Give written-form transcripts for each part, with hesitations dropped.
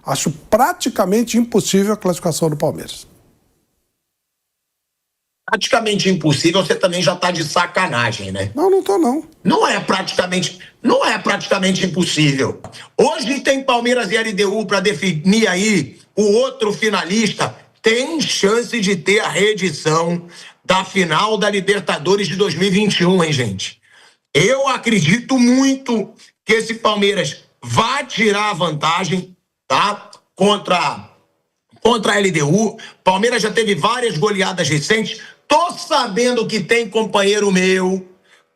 Acho praticamente impossível a classificação do Palmeiras. Praticamente impossível, você também já tá de sacanagem, né? Não tô não. Não é praticamente impossível. Hoje tem Palmeiras e LDU para definir aí o outro finalista. Tem chance de ter a reedição da final da Libertadores de 2021, hein, gente? Eu acredito muito que esse Palmeiras vai tirar a vantagem, tá? Contra a LDU. Palmeiras já teve várias goleadas recentes. Tô sabendo que tem companheiro meu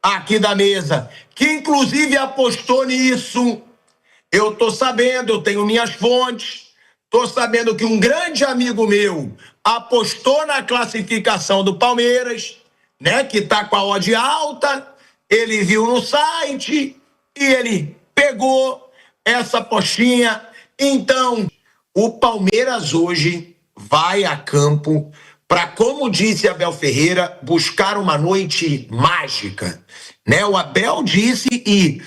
aqui da mesa que inclusive apostou nisso. Eu tô sabendo, eu tenho minhas fontes. Tô sabendo que um grande amigo meu apostou na classificação do Palmeiras, né, que tá com a odd alta. Ele viu no site e ele pegou essa apostinha. Então, o Palmeiras hoje vai a campo para, como disse Abel Ferreira, buscar uma noite mágica, né? O Abel disse, e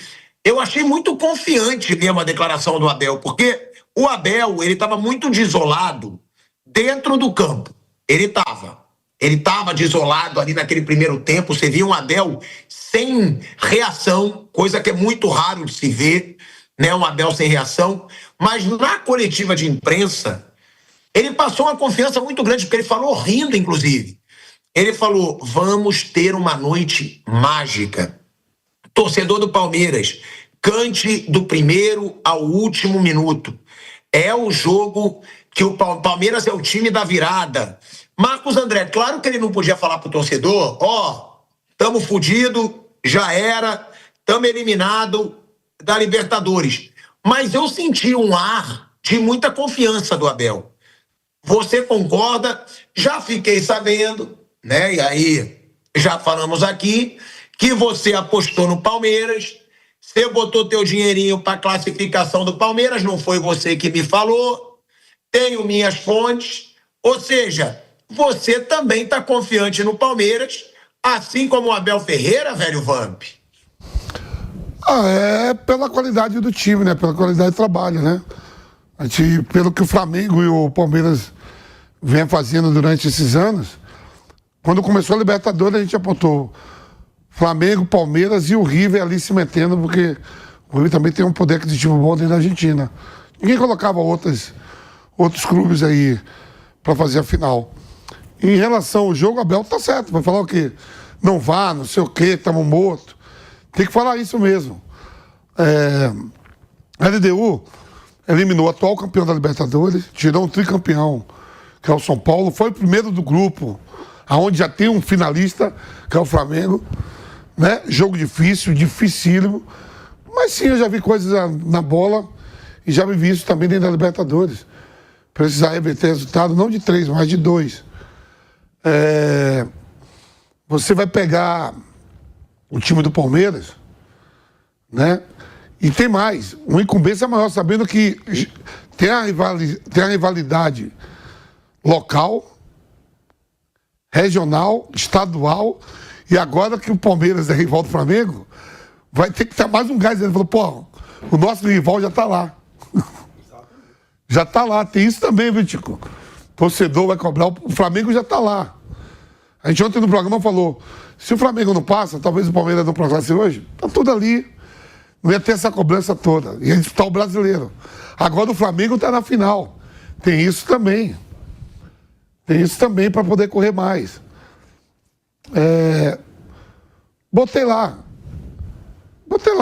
eu achei muito confiante mesmo a declaração do Abel, porque o Abel, ele estava muito desolado dentro do campo. Ele estava desolado ali naquele primeiro tempo. Você via um Abel sem reação, coisa que é muito raro de se ver, né? Um Abel sem reação. Mas na coletiva de imprensa, ele passou uma confiança muito grande, porque ele falou rindo, inclusive. Ele falou: vamos ter uma noite mágica. Torcedor do Palmeiras, cante do primeiro ao último minuto. É o jogo que o Palmeiras é o time da virada. Marcos André, claro que ele não podia falar pro torcedor: tamo fudido, já era, tamo eliminado da Libertadores. Mas eu senti um ar de muita confiança do Abel. Você concorda? Já fiquei sabendo, né? E aí, já falamos aqui, que você apostou no Palmeiras, você botou teu dinheirinho para classificação do Palmeiras, não foi você que me falou, tenho minhas fontes, ou seja, você também está confiante no Palmeiras, assim como o Abel Ferreira, velho Vamp? É pela qualidade do time, né? Pela qualidade do trabalho, né? A gente, pelo que o Flamengo e o Palmeiras vem fazendo durante esses anos, quando começou a Libertadores, a gente apontou Flamengo, Palmeiras e o River ali se metendo, porque o River também tem um poder aquisitivo bom dentro da Argentina. Ninguém colocava outros clubes aí para fazer a final. Em relação ao jogo, Abel tá certo, vai falar o quê? Não vá, não sei o quê, estamos mortos. Tem que falar isso mesmo. A LDU eliminou o atual campeão da Libertadores, tirou um tricampeão, que é o São Paulo, foi o primeiro do grupo, aonde já tem um finalista, que é o Flamengo, né? Jogo difícil, dificílimo, mas sim, eu já vi coisas na bola e já vi isso também dentro da Libertadores. Precisar reverter resultado, não de 3, mas de 2. Você vai pegar o time do Palmeiras, né? E tem mais, uma incumbência maior, sabendo que tem a rivalidade local, regional, estadual, e agora que o Palmeiras é rival do Flamengo, vai ter que ter mais um gás. Ele falou: pô, o nosso rival já tá lá. Já tá lá, tem isso também, viu, Tico? O torcedor vai cobrar, o Flamengo já tá lá. A gente ontem no programa falou: se o Flamengo não passa, talvez o Palmeiras não passe hoje, tá tudo ali. Não ia ter essa cobrança toda. Ia disputar o brasileiro. Agora o Flamengo tá na final. Tem isso também. Tem isso também para poder correr mais. Botei lá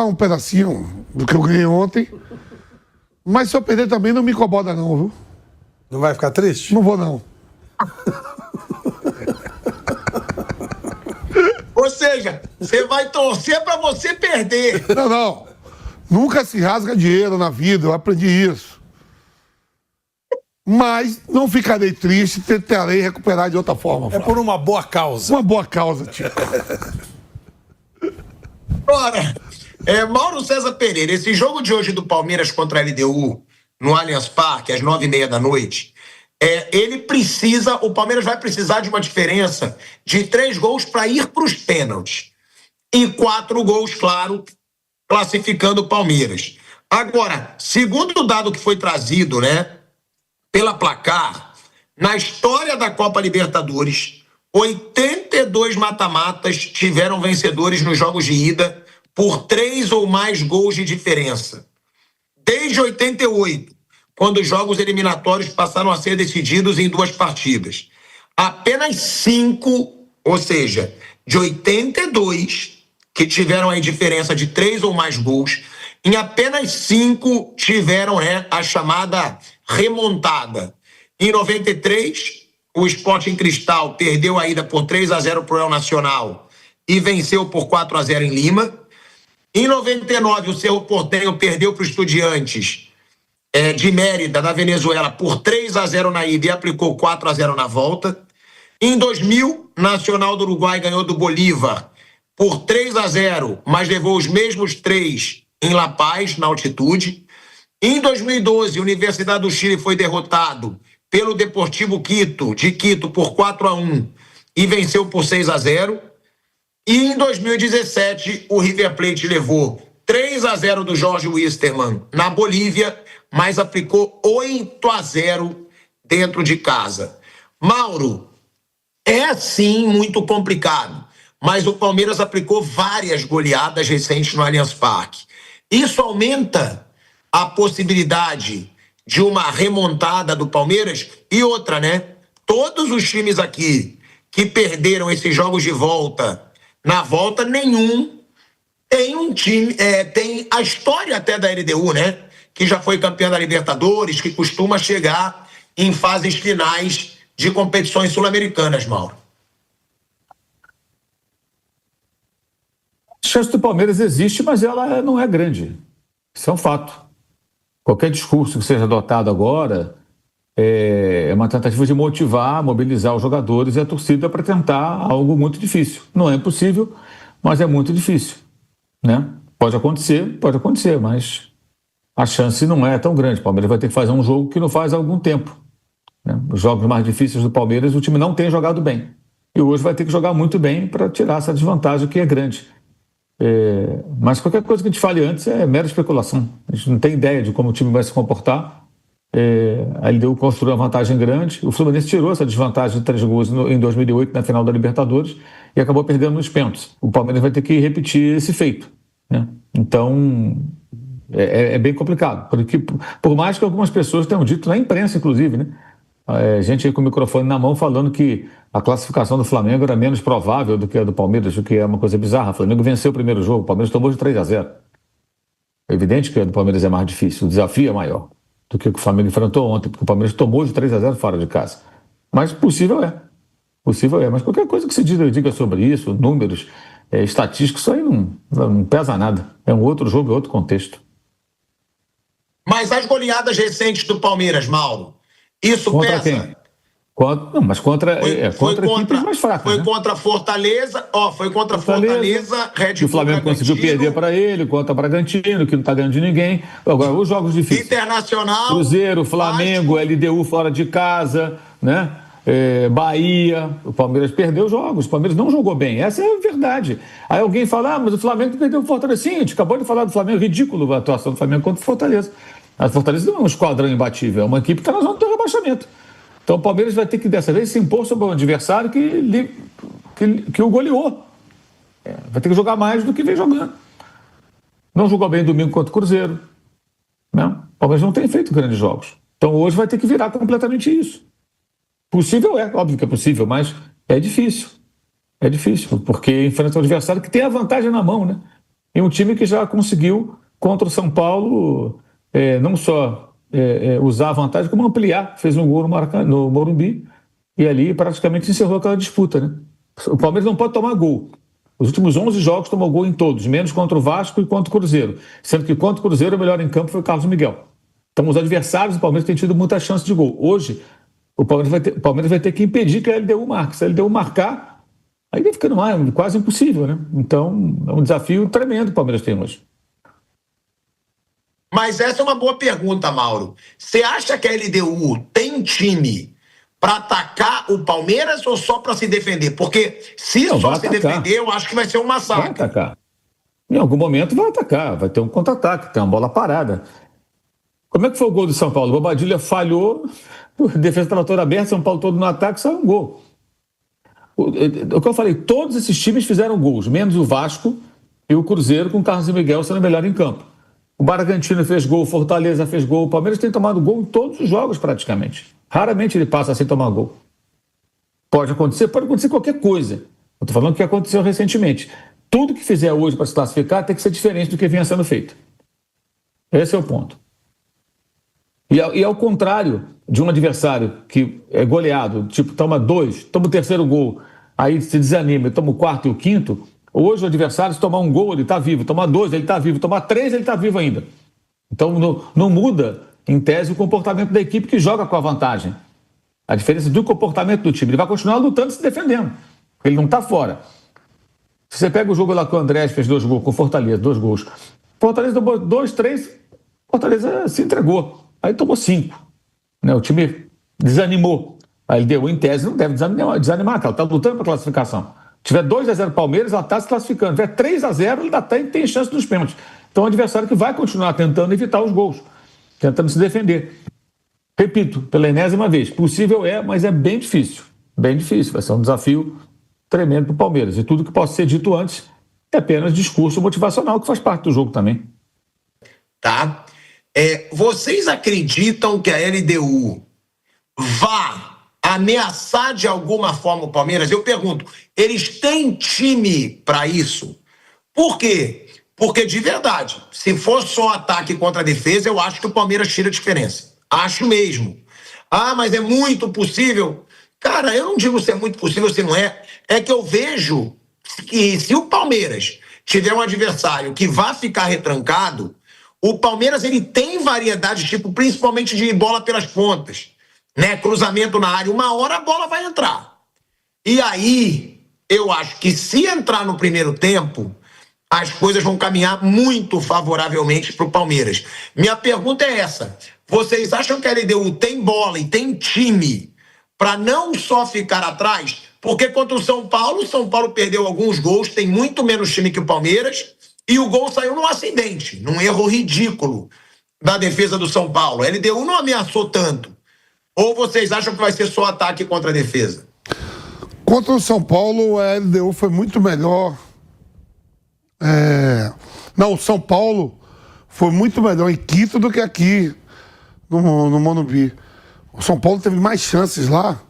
um pedacinho do que eu ganhei ontem. Mas se eu perder também não me incomoda não, viu? Não vai ficar triste? Não vou não. Ou seja, você vai torcer para você perder. Não. Nunca se rasga dinheiro na vida, eu aprendi isso. Mas não ficarei triste, tentarei recuperar de outra forma. É por uma boa causa. Uma boa causa, Tico. Ora, Mauro César Pereira, esse jogo de hoje do Palmeiras contra a LDU, no Allianz Parque, às 9h30 da noite, o Palmeiras vai precisar de uma diferença de 3 gols para ir para os pênaltis. E 4 gols, claro, classificando o Palmeiras. Agora, segundo o dado que foi trazido, né, pela Placar, na história da Copa Libertadores, 82 mata-matas tiveram vencedores nos jogos de ida por 3 ou mais gols de diferença. Desde 88, quando os jogos eliminatórios passaram a ser decididos em 2 partidas. Apenas 5, ou seja, de 82 que tiveram a diferença de 3 ou mais gols, em apenas 5 tiveram, né, a chamada remontada. Em 93, o Sporting Cristal perdeu a ida por 3-0 para o El Nacional e venceu por 4-0 em Lima. Em 99, o Cerro Porteño perdeu para o Estudiantes de Mérida, da Venezuela, por 3-0 na ida e aplicou 4-0 na volta. Em 2000, Nacional do Uruguai ganhou do Bolívar por 3-0, mas levou os mesmos 3 em La Paz, na altitude. Em 2012, a Universidade do Chile foi derrotado pelo Deportivo Quito, de Quito, por 4-1 e venceu por 6-0. E em 2017, o River Plate levou 3-0 do Jorge Wilstermann na Bolívia, mas aplicou 8-0 dentro de casa. Mauro, é sim muito complicado, mas o Palmeiras aplicou várias goleadas recentes no Allianz Parque. Isso aumenta a possibilidade de uma remontada do Palmeiras. E outra, né? Todos os times aqui que perderam esses jogos de volta, na volta, nenhum tem um time, tem a história até da LDU, né? Que já foi campeã da Libertadores, que costuma chegar em fases finais de competições sul-americanas, Mauro. A chance do Palmeiras existe, mas ela não é grande. Isso é um fato. Qualquer discurso que seja adotado agora é uma tentativa de motivar, mobilizar os jogadores e a torcida para tentar algo muito difícil. Não é impossível, mas é muito difícil, né? Pode acontecer, mas a chance não é tão grande. O Palmeiras vai ter que fazer um jogo que não faz há algum tempo, né? Os jogos mais difíceis do Palmeiras, o time não tem jogado bem. E hoje vai ter que jogar muito bem para tirar essa desvantagem que é grande. Mas qualquer coisa que a gente fale antes é mera especulação. A gente não tem ideia de como o time vai se comportar. A LDU construiu uma vantagem grande. O Fluminense tirou essa desvantagem de 3 gols em 2008 na final da Libertadores e acabou perdendo nos pênaltis. O Palmeiras vai ter que repetir esse feito, né? Então é bem complicado, porque por mais que algumas pessoas tenham dito na imprensa, inclusive, né? Gente aí com o microfone na mão falando que a classificação do Flamengo era menos provável do que a do Palmeiras, o que é uma coisa bizarra. O Flamengo venceu o primeiro jogo, o Palmeiras tomou de 3-0. É evidente que a do Palmeiras é mais difícil, o desafio é maior do que o Flamengo enfrentou ontem, porque o Palmeiras tomou de 3-0 fora de casa. Mas possível é. Mas qualquer coisa que se diga sobre isso, números, estatísticos, isso aí não pesa nada. É um outro jogo, é outro contexto. Mas as goleadas recentes do Palmeiras, Mauro, isso contra pesa? Quem? Mas contra equipes mais fracas. Foi, né? Contra Fortaleza, Red Bull. O Flamengo conseguiu perder para ele, contra Bragantino, que não está ganhando de ninguém. Agora, os jogos difíceis. Internacional. Cruzeiro, Flamengo, LDU fora de casa, né? Bahia. O Palmeiras perdeu jogos. O Palmeiras não jogou bem. Essa é a verdade. Aí alguém fala, mas o Flamengo perdeu o Fortaleza. Sim, a gente acabou de falar do Flamengo. Ridículo a atuação do Flamengo contra o Fortaleza. A Fortaleza não é um esquadrão imbatível, é uma equipe que está na zona do rebaixamento. Então o Palmeiras vai ter que, dessa vez, se impor sobre um adversário que o goleou. Vai ter que jogar mais do que vem jogando. Não jogou bem domingo contra o Cruzeiro, né? O Palmeiras não tem feito grandes jogos. Então hoje vai ter que virar completamente isso. Possível óbvio que é possível, mas é difícil. É difícil, porque enfrenta um adversário que tem a vantagem na mão, né? E um time que já conseguiu, contra o São Paulo, não só usar a vantagem, como ampliar. Fez um gol no Morumbi e ali praticamente encerrou aquela disputa, né? O Palmeiras não pode tomar gol. Os últimos 11 jogos tomou gol em todos, menos contra o Vasco e contra o Cruzeiro. Sendo que contra o Cruzeiro o melhor em campo foi o Carlos Miguel. Então os adversários do Palmeiras têm tido muita chance de gol. Hoje, o Palmeiras vai ter que impedir que a LDU marque. Se a LDU marcar, aí vai ficando quase impossível, né? Então é um desafio tremendo que o Palmeiras tem hoje. Mas essa é uma boa pergunta, Mauro. Você acha que a LDU tem time para atacar o Palmeiras ou só para se defender? Porque se só se defender, eu acho que vai ser um massacre. Em algum momento vai atacar, vai ter um contra-ataque, tem uma bola parada. Como é que foi o gol do São Paulo? O Bobadilha falhou, a defesa estava toda aberta, São Paulo todo no ataque, saiu um gol. O que eu falei, todos esses times fizeram gols, menos o Vasco e o Cruzeiro, com o Carlos e Miguel sendo melhor em campo. O Bragantino fez gol, o Fortaleza fez gol, o Palmeiras tem tomado gol em todos os jogos praticamente. Raramente ele passa sem tomar gol. Pode acontecer qualquer coisa. Eu estou falando o que aconteceu recentemente. Tudo que fizer hoje para se classificar tem que ser diferente do que vinha sendo feito. Esse é o ponto. E ao contrário de um adversário que é goleado, tipo, toma 2, toma o terceiro gol, aí se desanima e toma o quarto e o quinto, hoje o adversário, se tomar um gol, ele está vivo, tomar 2, ele está vivo, tomar 3, ele está vivo ainda. Então não muda, em tese, o comportamento da equipe que joga com a vantagem. A diferença do comportamento do time. Ele vai continuar lutando e se defendendo, porque ele não está fora. Se você pega o jogo lá com o Andrés, fez 2 gols, com o Fortaleza, 2 gols. Fortaleza tomou 2, 3, Fortaleza se entregou. Aí tomou 5. Né? O time desanimou. Aí ele deu, em tese, não deve desanimar, ela está lutando para a classificação. Se tiver 2-0 Palmeiras, ela está se classificando. Se tiver 3-0, ele ainda tem chance dos pênaltis. Então é um adversário que vai continuar tentando evitar os gols, tentando se defender. Repito, pela enésima vez, possível é, mas é bem difícil. Bem difícil, vai ser um desafio tremendo para o Palmeiras. E tudo que possa ser dito antes é apenas discurso motivacional, que faz parte do jogo também. Tá? Vocês acreditam que a LDU vá ameaçar de alguma forma o Palmeiras? Eu pergunto, eles têm time para isso? Por quê? Porque, de verdade, se for só ataque contra a defesa, eu acho que o Palmeiras tira a diferença. Acho mesmo. Ah, mas é muito possível. Cara, eu não digo se é muito possível, se não é. É que eu vejo que se o Palmeiras tiver um adversário que vá ficar retrancado, o Palmeiras ele tem variedade, tipo, principalmente de bola pelas pontas, né? Cruzamento na área, uma hora a bola vai entrar. E aí, eu acho que se entrar no primeiro tempo, as coisas vão caminhar muito favoravelmente para o Palmeiras. Minha pergunta é essa: vocês acham que a LDU tem bola e tem time para não só ficar atrás? Porque contra o São Paulo perdeu alguns gols, tem muito menos time que o Palmeiras, e o gol saiu num acidente, num erro ridículo da defesa do São Paulo. A LDU não ameaçou tanto. Ou vocês acham que vai ser só ataque contra a defesa? Contra o São Paulo, a LDU foi muito melhor. Não, o São Paulo foi muito melhor em Quito do que aqui no Morumbi. O São Paulo teve mais chances lá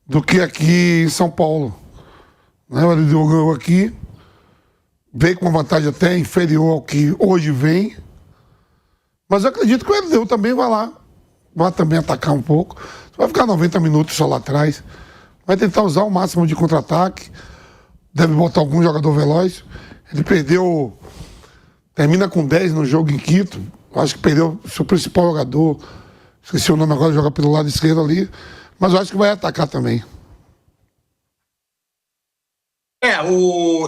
do que aqui em São Paulo. Né? O LDU ganhou aqui, veio com uma vantagem até inferior ao que hoje vem. Mas eu acredito que o LDU também vai também atacar um pouco. Vai ficar 90 minutos só lá atrás. Vai tentar usar o máximo de contra-ataque. Deve botar algum jogador veloz. Ele termina com 10 no jogo em Quito. Acho que perdeu seu principal jogador. Esqueci o nome agora, joga pelo lado esquerdo ali. Mas eu acho que vai atacar também.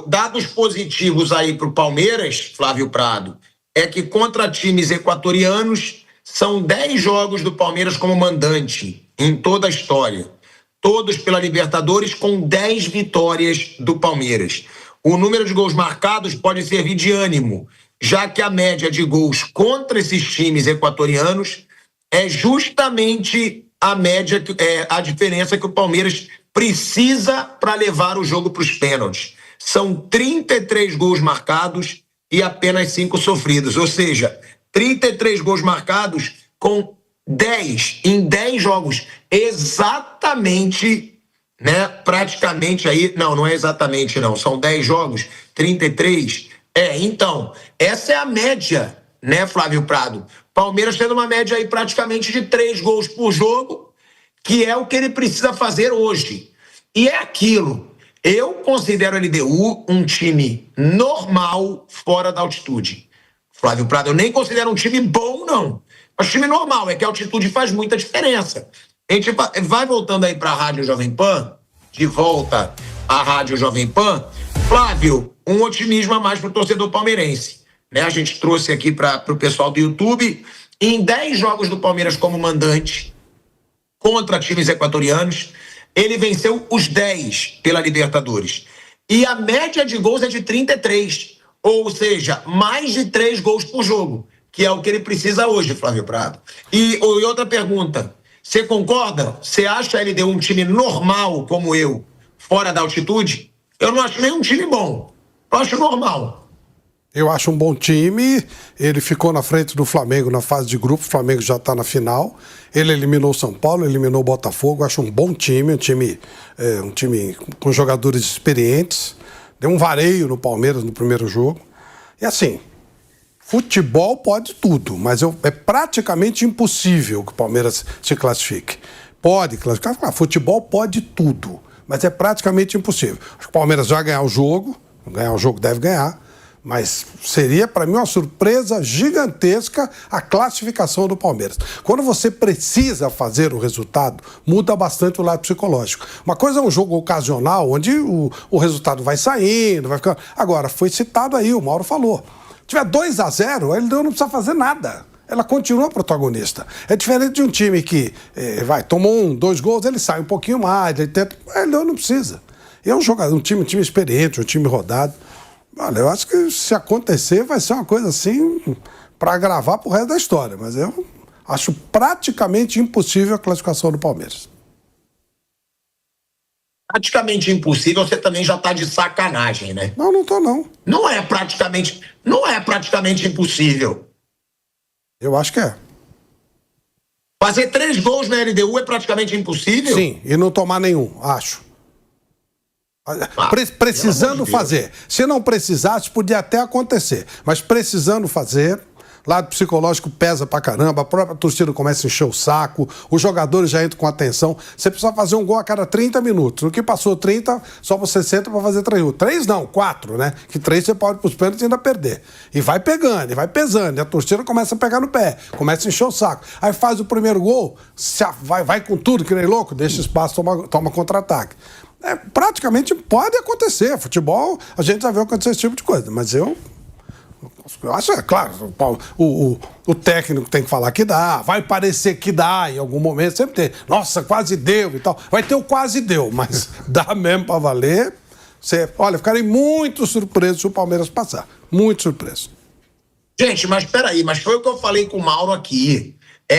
Dados positivos aí para o Palmeiras, Flávio Prado, é que contra times equatorianos são 10 jogos do Palmeiras como mandante em toda a história. Todos pela Libertadores, com 10 vitórias do Palmeiras. O número de gols marcados pode servir de ânimo, já que a média de gols contra esses times equatorianos é justamente a média, a diferença que o Palmeiras precisa para levar o jogo para os pênaltis. São 33 gols marcados e apenas 5 sofridos. Ou seja, 33 gols marcados com 10 em 10 jogos. Exatamente, né? Praticamente aí. Não é exatamente não. São 10 jogos, 33. Então, essa é a média, né, Flávio Prado? Palmeiras tendo uma média aí praticamente de 3 gols por jogo, que é o que ele precisa fazer hoje. E é aquilo. Eu considero a LDU um time normal fora da altitude. Flávio Prado, eu nem considero um time bom, não. Mas time normal, é que a altitude faz muita diferença. A gente vai voltando aí para a Rádio Jovem Pan, de volta à Rádio Jovem Pan. Flávio, um otimismo a mais para o torcedor palmeirense. Né? A gente trouxe aqui para o pessoal do YouTube. Em 10 jogos do Palmeiras como mandante contra times equatorianos, ele venceu os 10 pela Libertadores. E a média de gols é de 33. Ou seja, mais de 3 gols por jogo, que é o que ele precisa hoje, Flávio Prado. E outra pergunta, você concorda? Você acha a LDU um time normal, como eu, fora da altitude? Eu não acho nem um time bom, eu acho normal. Eu acho um bom time. Ele ficou na frente do Flamengo na fase de grupo. O Flamengo já está na final. Ele eliminou o São Paulo, eliminou o Botafogo. Eu acho um bom time, um time com jogadores experientes. Deu um vareio no Palmeiras no primeiro jogo. E assim, futebol pode tudo, mas é praticamente impossível que o Palmeiras se classifique. Pode classificar, futebol pode tudo, mas é praticamente impossível. Acho que o Palmeiras vai ganhar o jogo deve ganhar. Mas seria, para mim, uma surpresa gigantesca a classificação do Palmeiras. Quando você precisa fazer o resultado, muda bastante o lado psicológico. Uma coisa é um jogo ocasional, onde o resultado vai saindo, vai ficando... Agora, foi citado aí, o Mauro falou. Se tiver 2-0, ele não precisa fazer nada. Ela continua protagonista. É diferente de um time que tomou 2 gols, ele sai um pouquinho mais, ele não precisa. E é um time experiente, um time rodado. Olha, eu acho que se acontecer vai ser uma coisa assim para gravar pro resto da história, mas eu acho praticamente impossível a classificação do Palmeiras. Praticamente impossível, você também já tá de sacanagem, né? Não tô não. Não é praticamente impossível. Eu acho que é. Fazer 3 gols na LDU é praticamente impossível? Sim, e não tomar nenhum, acho. Precisando fazer. Se não precisasse, podia até acontecer. Mas precisando fazer, lado psicológico pesa pra caramba, a própria torcida começa a encher o saco, os jogadores já entram com atenção. Você precisa fazer um gol a cada 30 minutos. No que passou 30, só você senta pra fazer 3 gols. 3 não, 4, né? Que 3 você pode ir pros pênaltis e ainda perder. E vai pegando, e vai pesando. E a torcida começa a pegar no pé, começa a encher o saco. Aí faz o primeiro gol, vai com tudo, que nem louco, deixa espaço, toma contra-ataque. Praticamente pode acontecer. Futebol, a gente já viu acontecer esse tipo de coisa. Mas eu acho, é claro, o técnico tem que falar que dá, vai parecer que dá em algum momento, sempre tem. Nossa, quase deu e tal. Vai ter o quase deu, mas dá mesmo pra valer. Olha, ficarei muito surpreso se o Palmeiras passar. Muito surpreso. Gente, mas peraí, mas foi o que eu falei com o Mauro aqui.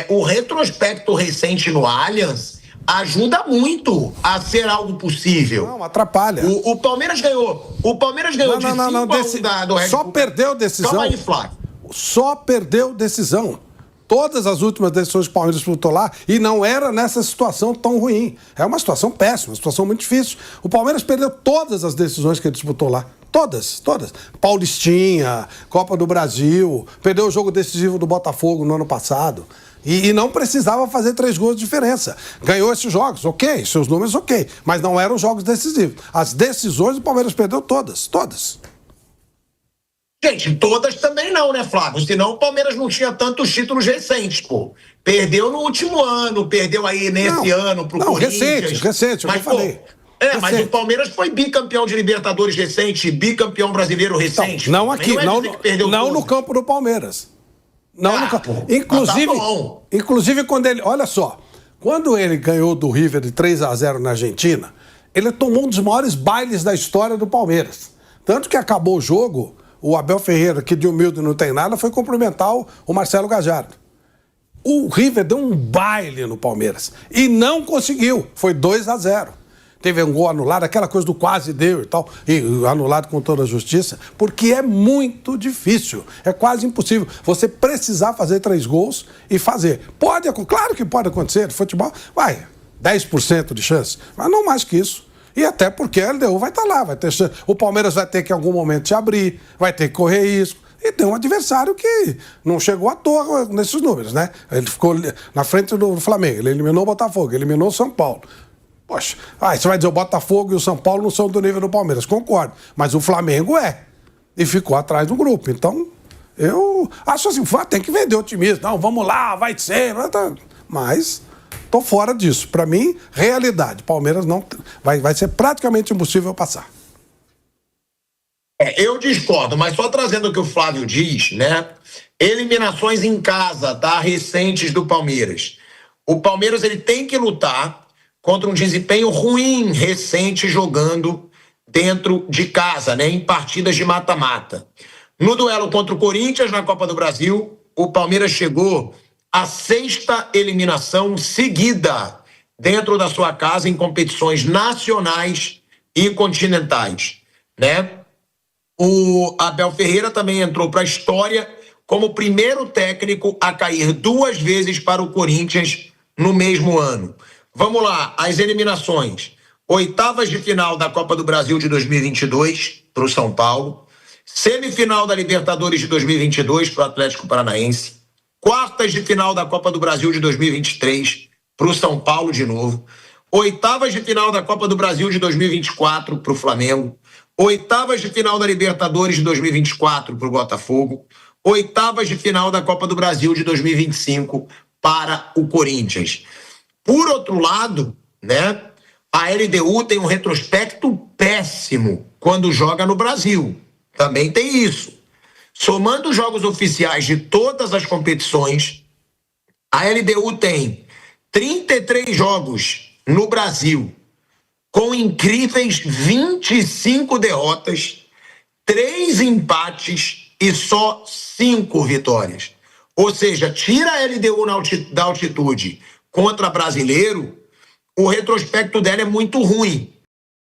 O retrospecto recente no Allianz ajuda muito a ser algo possível. Não, atrapalha. O Palmeiras ganhou. O Palmeiras ganhou de 5-1 do Red Bull. Só perdeu decisão. Calma aí, Flávio. Só perdeu decisão. Todas as últimas decisões que o Palmeiras disputou lá, e não era nessa situação tão ruim. É uma situação péssima, uma situação muito difícil. O Palmeiras perdeu todas as decisões que ele disputou lá. Todas. Paulistinha, Copa do Brasil, perdeu o jogo decisivo do Botafogo no ano passado. E não precisava fazer 3 gols de diferença. Ganhou esses jogos, ok, seus números ok, mas não eram jogos decisivos. As decisões o Palmeiras perdeu todas. Gente, todas também não, né, Flávio? Senão o Palmeiras não tinha tantos títulos recentes, pô. Perdeu no último ano, perdeu aí nesse ano pro Corinthians. Recente, mas, eu falei. Mas o Palmeiras foi bicampeão de Libertadores recente, bicampeão brasileiro recente. Não aqui, não no campo do Palmeiras. Inclusive quando ele... Olha só, quando ele ganhou do River de 3-0 na Argentina, ele tomou um dos maiores bailes da história do Palmeiras. Tanto que acabou o jogo, o Abel Ferreira, que de humilde não tem nada, foi cumprimentar o Marcelo Gallardo. O River deu um baile no Palmeiras e não conseguiu, foi 2-0. Teve um gol anulado, aquela coisa do quase deu e tal, e anulado com toda a justiça, porque é muito difícil, é quase impossível você precisar fazer 3 gols e fazer. Claro que pode acontecer, no futebol, 10% de chance, mas não mais que isso. E até porque a LDU vai estar lá, vai ter chance. O Palmeiras vai ter que em algum momento se abrir, vai ter que correr risco. E tem um adversário que não chegou à toa nesses números, né? Ele ficou na frente do Flamengo, ele eliminou o Botafogo, eliminou o São Paulo. Poxa, você vai dizer o Botafogo e o São Paulo não são do nível do Palmeiras, concordo. Mas o Flamengo é. E ficou atrás do grupo. Então, eu acho assim, tem que vender otimismo. Não, vamos lá, vai ser. Mas tô fora disso. Para mim, realidade. Palmeiras não vai ser praticamente impossível passar. Eu discordo, mas só trazendo o que o Flávio diz, né? Eliminações em casa, tá? Recentes do Palmeiras. O Palmeiras ele tem que lutar contra um desempenho ruim recente jogando dentro de casa, né, em partidas de mata-mata. No duelo contra o Corinthians, na Copa do Brasil, o Palmeiras chegou à 6ª eliminação seguida dentro da sua casa em competições nacionais e continentais, né? O Abel Ferreira também entrou para a história como o primeiro técnico a cair 2 vezes para o Corinthians no mesmo ano. Vamos lá, as eliminações. 8ª de final da Copa do Brasil de 2022 para o São Paulo. Semifinal da Libertadores de 2022 para o Atlético Paranaense. 1/4 de final da Copa do Brasil de 2023 para o São Paulo de novo. 8ª de final da Copa do Brasil de 2024 para o Flamengo. 8ª de final da Libertadores de 2024 para o Botafogo. 8ª de final da Copa do Brasil de 2025 para o Corinthians. Por outro lado, né, a LDU tem um retrospecto péssimo quando joga no Brasil. Também tem isso. Somando os jogos oficiais de todas as competições, a LDU tem 33 jogos no Brasil, com incríveis 25 derrotas, 3 empates e só 5 vitórias. Ou seja, tira a LDU da altitude contra brasileiro, o retrospecto dela é muito ruim.